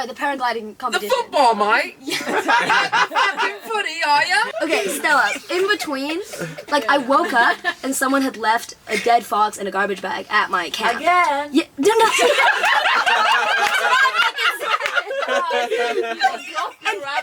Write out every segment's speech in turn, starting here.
sorry, the paragliding The competition. football, mate. Fucking footy, are ya? Okay, Stella, in between, like, I woke up and someone had left a dead fox in a garbage bag at my camp. Again? Yeah, no.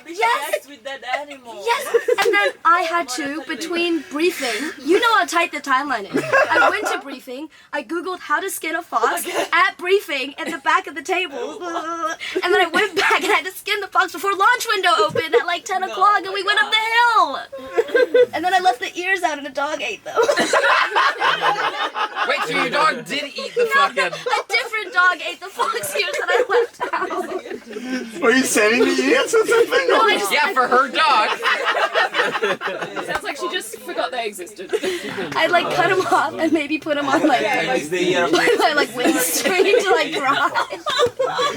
Yes. With that animal. Yes, and then I had to, between briefing, you know how tight the timeline is. I went to briefing, I googled how to skin a fox at briefing at the back of the table. And then I went back and I had to skin the fox before launch window opened at like 10 o'clock and we went up the hill. And then I left the ears out and a dog ate them. Wait, so your dog did eat the fucking... A different dog ate the fox ears that I left out. Were you saving the ears or something? No, I just, Yeah, for her dog. Sounds like she just forgot they existed. I like cut them off and maybe put them on like my like windscreen to like dry.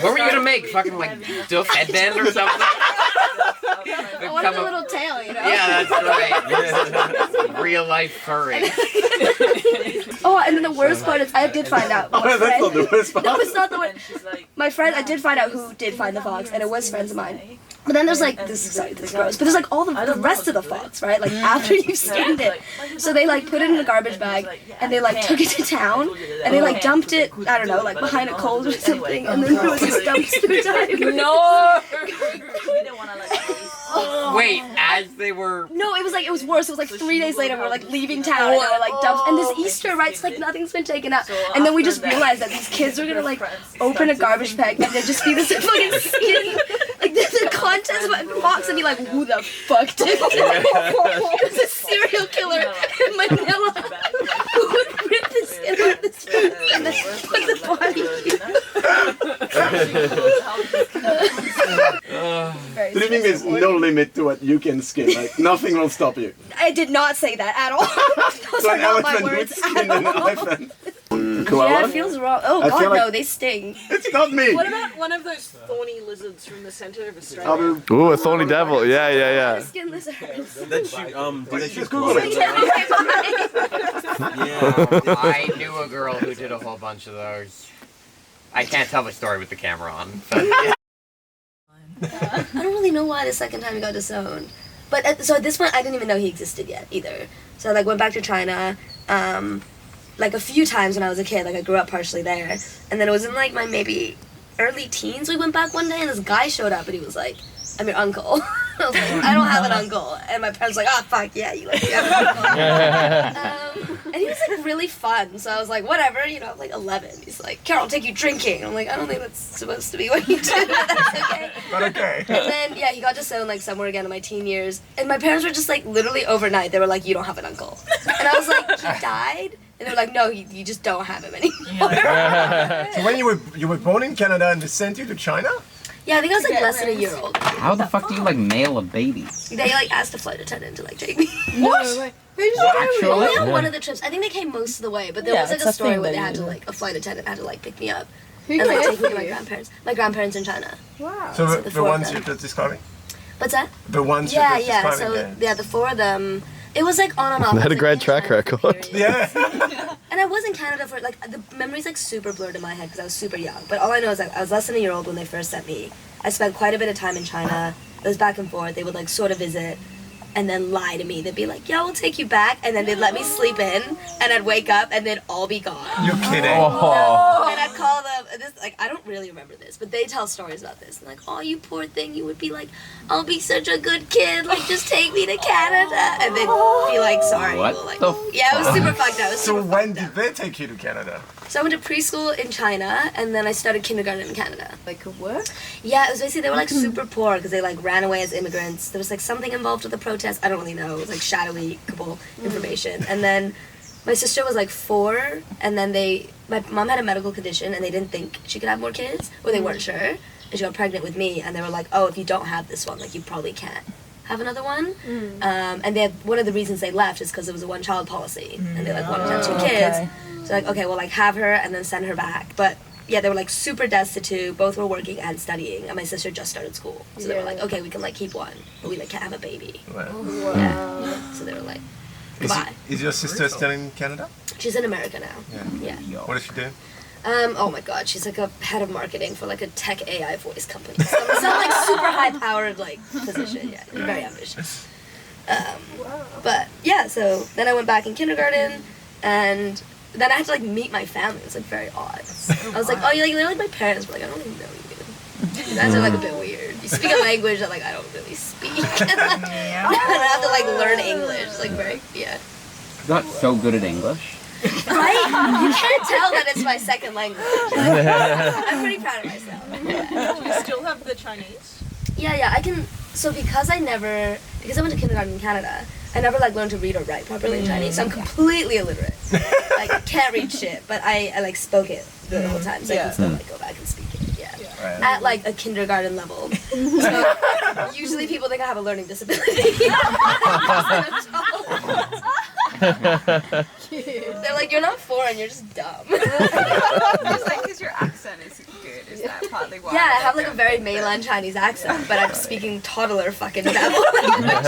What were you gonna make? Fucking like Duff headband or something? I wanted a little tail, you know? Yeah, that's right. Real life furry. Oh, and then the worst part is I did find out. Oh, that's not the worst part. No, it's not the worst. My friend, I did find out who did find the fox, and it was friends of mine. But then there's like, this is gross, but there's like all the rest of the fox, right? Like after you've skinned it. So they like put it in a garbage bag, and they like took it to town, and they like dumped it, I don't know, like behind a Kohl's or something, and then there was this dumpster dive. No! Wait, as they were... No, it was worse. It was like 3 days later, we were like leaving town, and they were like dumped. And this Easter, right? It's like nothing's been taken out. And then we just realized that these kids were gonna like open a garbage bag and there'd just be this fucking skin. Like there's a contest about the fox and be like, who the fuck did it? It was a serial killer in Manila who would rip the skin out of this food and then put the body. Do you think there's no limit to what you can skin? Like nothing will stop you. I did not say that at all. Those So are an not my elephant would words skin at an all. elephant. Yeah, Koala? it feels wrong. Oh I god, feel like- no, they sting. It's not me. What about one of those thorny lizards from the center of Australia? Ooh, a thorny devil. Yeah. Skin lizards. That you, did they Just Google it. Okay, bye. Yeah. I knew a girl who did a whole bunch of those. I can't tell the story with the camera on. But I don't really know why the second time he got disowned. But so at this point, I didn't even know he existed yet either. So I like went back to China, like a few times when I was a kid. Like I grew up partially there, and then it was in like my maybe early teens. We went back one day, and this guy showed up, and he was like, "I'm your uncle." I was like, "I don't have an uncle," and my parents were like, "Oh fuck yeah, you like you have an uncle." And he was like really fun, so I was like, whatever, you know, I'm like 11. He's like, "Carol, I'll take you drinking." I'm like, I don't think that's supposed to be what you do, but that's okay. But okay. And then, yeah, he got disowned like somewhere again in my teen years. And my parents were just like, literally overnight, they were like, "You don't have an uncle." And I was like, "He died?" And they were like, "No, you just don't have him anymore." So when you were born in Canada and they sent you to China? Yeah, I think I was like less than a year old. How the fuck do you like nail a baby? They like asked a flight attendant to like take me. What? Only on one of the trips. I think they came most of the way, but there was like it's a a story thing where they that had to you- like, a flight attendant had to like pick me up. Who And like cared take me for to my you? grandparents. My grandparents in China. Wow. So the the four of ones them. you're just describing? What's that? The ones Yeah, you're just yeah. describing? So yeah, the four of them. It was like on and off. They had I a was, great like, in track China for record. periods. Yeah. And I was in Canada for like the memory's like super blurred in my head because I was super young. But all I know is that I was less than a year old when they first sent me. I spent quite a bit of time in China. It was back and forth. They would like sort of visit and then lie to me. They'd be like, "Yeah, we'll take you back," and then they'd let me sleep in, and I'd wake up and they'd all be gone. You're kidding. Oh. And I'd call them. This like I don't really remember this, but they tell stories about this. And like, "Oh, you poor thing," you would be like, "I'll be such a good kid. Like, just take me to Canada," and they'd be like, "Sorry." What Well, like, the yeah, it was super fucked up. It was So super when fucked did up. they take you to Canada? So I went to preschool in China, and then I started kindergarten in Canada. They could work? Yeah, it was basically they were like super poor because they like ran away as immigrants. There was like something involved with the protest. I don't really know. It was like shadowy couple information. And then my sister was like 4, and then my mom had a medical condition, and they didn't think she could have more kids, or they weren't sure. And she got pregnant with me, and they were like, "Oh, if you don't have this one, like you probably can't have another one." And they had, one of the reasons they left is because it was a one-child policy, and they like wanted to have 2 kids. okay. So like, okay, well like have her and then send her back, but. Yeah, they were like super destitute. Both were working and studying, and my sister just started school. So they were like, okay, we can like keep one, but we like can't have a baby. Yeah. So they were like, Is, goodbye. is your sister still in Canada? She's in America now. Yeah. What does she do? Oh my god, she's like a head of marketing for like a tech AI voice company. Some like super high powered like position. Yeah, very ambitious. But yeah, so then I went back in kindergarten, and then I had to like meet my family. It was like very odd. I was like, oh, they're like my parents, but like I don't even know you. You guys are like a bit weird. You speak a language that like I don't really speak. And I have to like learn English. It's like very You got so good at English. Right? You can't tell that it's my second language. I'm pretty proud of myself. Yeah. Do you still have the Chinese? Yeah, I can. So because I went to kindergarten in Canada, I never like learned to read or write properly in Chinese. So I'm completely illiterate. Like can't read shit, but I like spoke it the whole time, so I can still like go back and speak it. Yeah, at like a kindergarten level. So usually people think I have a learning disability. They're like, you're not foreign, you're just dumb. Just like because your accent is good. Is that partly why? Yeah, I have like a very mainland Chinese accent, but I'm speaking toddler fucking babble language.